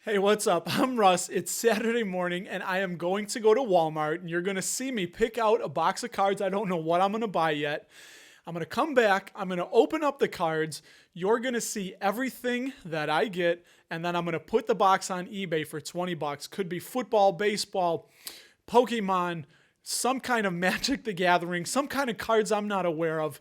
Hey, what's up? I'm Russ. It's Saturday morning and I am going to go to Walmart and you're going to see me pick out a box of cards. I don't know what I'm going to buy yet. I'm going to come back. I'm going to open up the cards. You're going to see everything that I get and then I'm going to put the box on eBay for 20 bucks. Could be football, baseball, Pokemon, some kind of Magic the Gathering, some kind of cards I'm not aware of.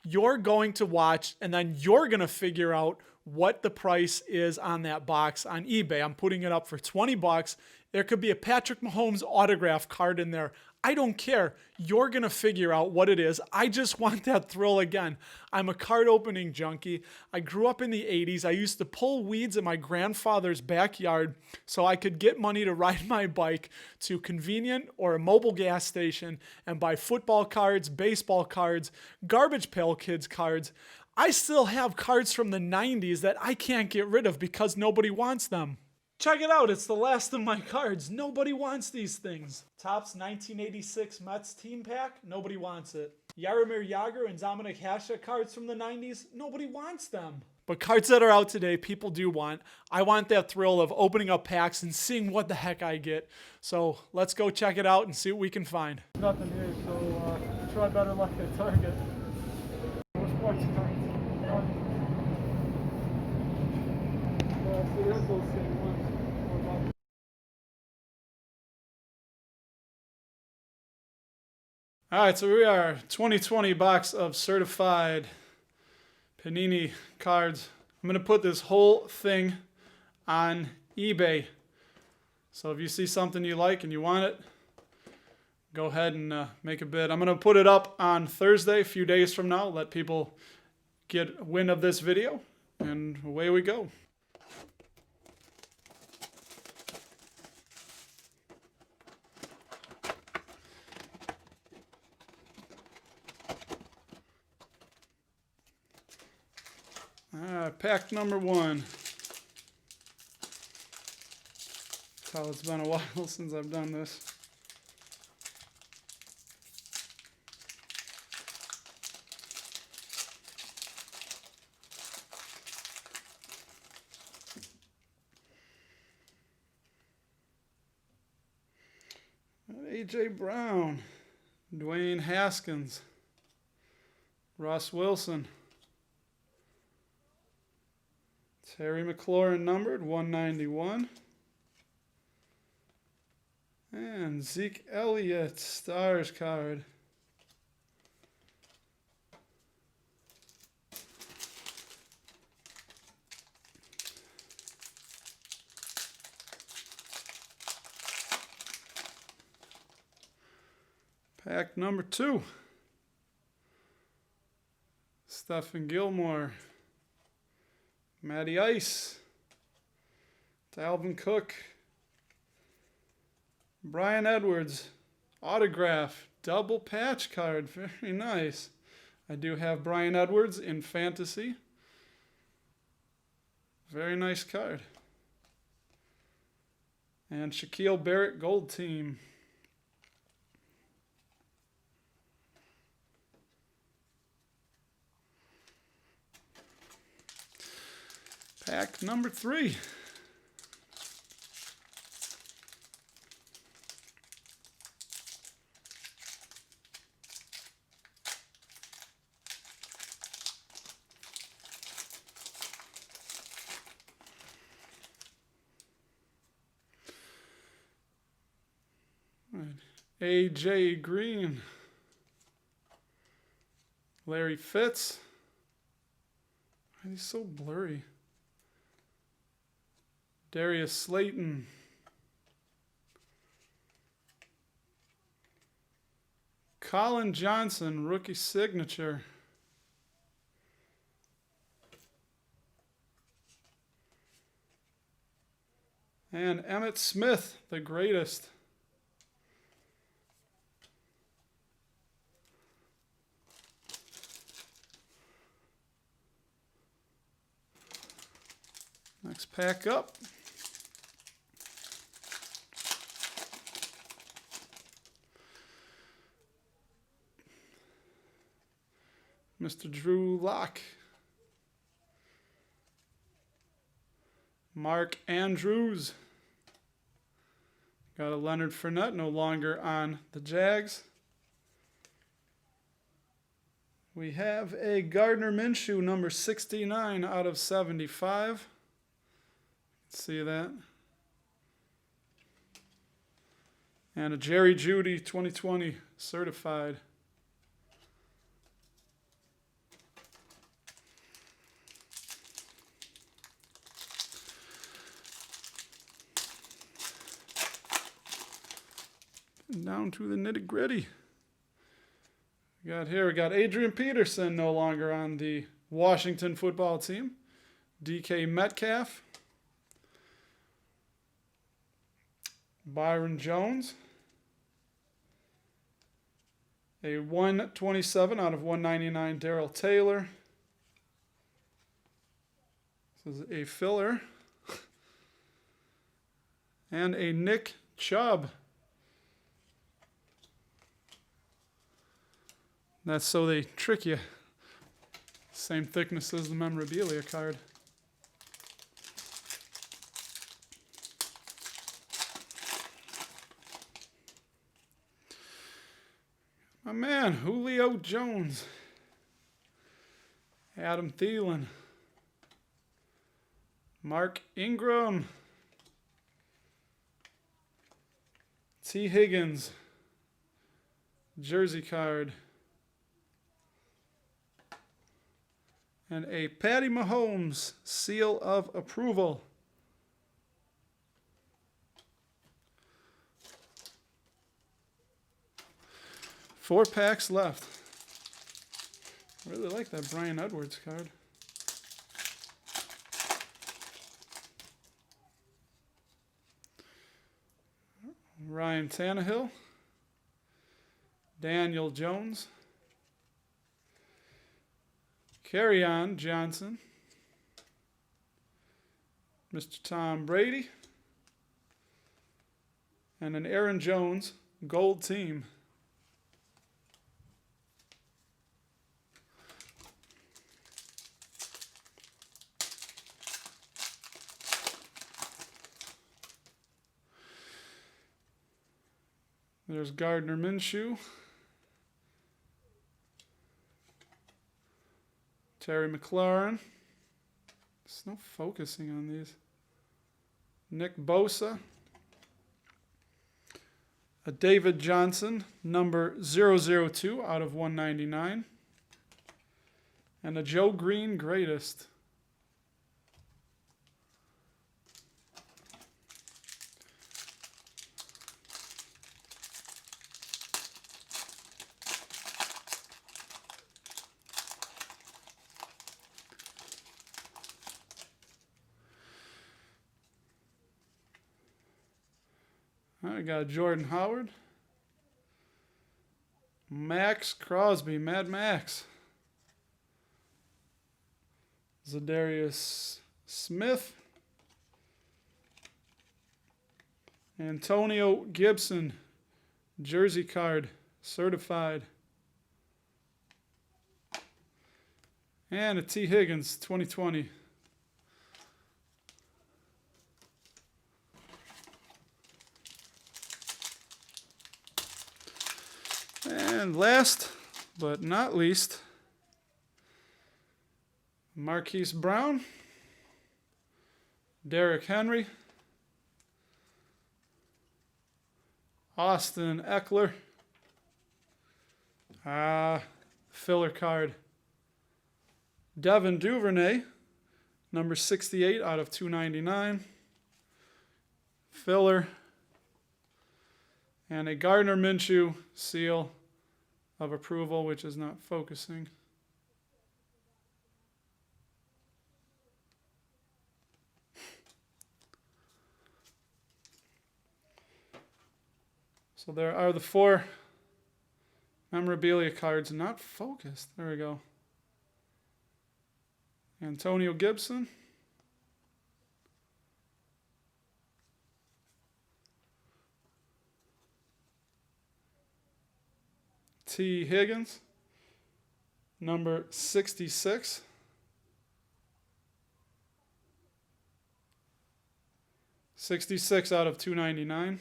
You're going to watch and then you're going to figure out what the price is on that box on eBay. I'm putting it up for 20 bucks. There could be a Patrick Mahomes autograph card in there. I don't care. You're going to figure out what it is. I just want that thrill again. I'm a card opening junkie. I grew up in the 80s. I used to pull weeds in my grandfather's backyard so I could get money to ride my bike to convenient or a mobile gas station and buy football cards, baseball cards, Garbage Pail Kids cards. I still have cards from the 90s that I can't get rid of because nobody wants them. Check it out, it's the last of my cards. Nobody wants these things. Topps 1986 Mets team pack, nobody wants it. Jaromir Jagr and Dominic Hasek cards from the 90s, nobody wants them. But cards that are out today, people do want. I want that thrill of opening up packs and seeing what the heck I get. So let's go check it out and see what we can find. Nothing here, so try better luck at Target. Sports cards. All right, so we are 2020 box of certified Panini cards. I'm going to put this whole thing on eBay. So if you see something you like and you want it, go ahead and make a bid. I'm going to put it up on Thursday, a few days from now. Let people get wind of this video, and away we go. Pack number one. Tell it's been a while since I've done this. A.J. Brown, Dwayne Haskins, Russ Wilson, Terry McLaurin numbered 191, and Zeke Elliott Stars card. Pack number two. Stephen Gilmore, Matty Ice, Dalvin Cook, Brian Edwards, autograph, double patch card, very nice. I do have Brian Edwards in fantasy. Very nice card. And Shaquille Barrett gold team. Pack number three. A.J. Green, Larry Fitz. Why are these so blurry? Darius Slayton, Colin Johnson, rookie signature. And Emmitt Smith, the greatest. Next pack up. Mr. Drew Lock, Mark Andrews. Got a Leonard Fournette, no longer on the Jags. We have a Gardner Minshew, number 69 out of 75. See that? And a Jerry Jeudy 2020 certified. Down to the nitty-gritty. We got Adrian Peterson, no longer on the Washington football team. DK Metcalf. Byron Jones. A 127 out of 199, Darrell Taylor. This is a filler. And a Nick Chubb. That's so they trick you. Same thickness as the memorabilia card. My man, Julio Jones. Adam Thielen. Mark Ingram. T. Higgins. Jersey card. And a Patty Mahomes seal of approval. Four packs left. I really like that Bryan Edwards card. Ryan Tannehill. Daniel Jones. Kerryon Johnson. Mr. Tom Brady. And an Aaron Jones gold team. There's Gardner Minshew. Terry McLaurin. There's no focusing on these. Nick Bosa. A David Johnson, number 002 out of 199. And a Joe Green greatest. I got Jordan Howard. Max Crosby, Mad Max. Zadarius Smith. Antonio Gibson, jersey card, certified. And a T. Higgins, 2020. And last but not least, Marquise Brown, Derrick Henry, Austin Eckler, filler card, Devin Duvernay, number 68 out of 299, filler, and a Gardner Minshew seal of approval, which is not focusing. So there are the four memorabilia cards not focused. There we go. Antonio Gibson. T. Higgins, number 66. 66 out of 299.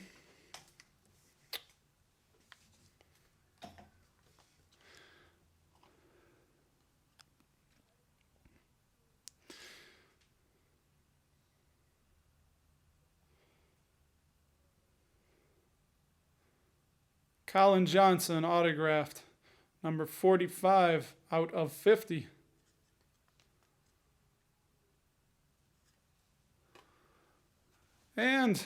Colin Johnson, autographed, number 45 out of 50. And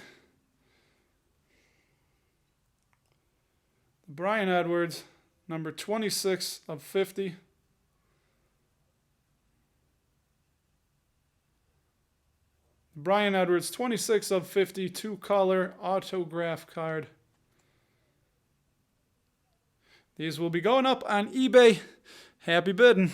Brian Edwards, number 26 of 50. Brian Edwards, 26 of 50, two-color autograph card. These will be going up on eBay. Happy bidding.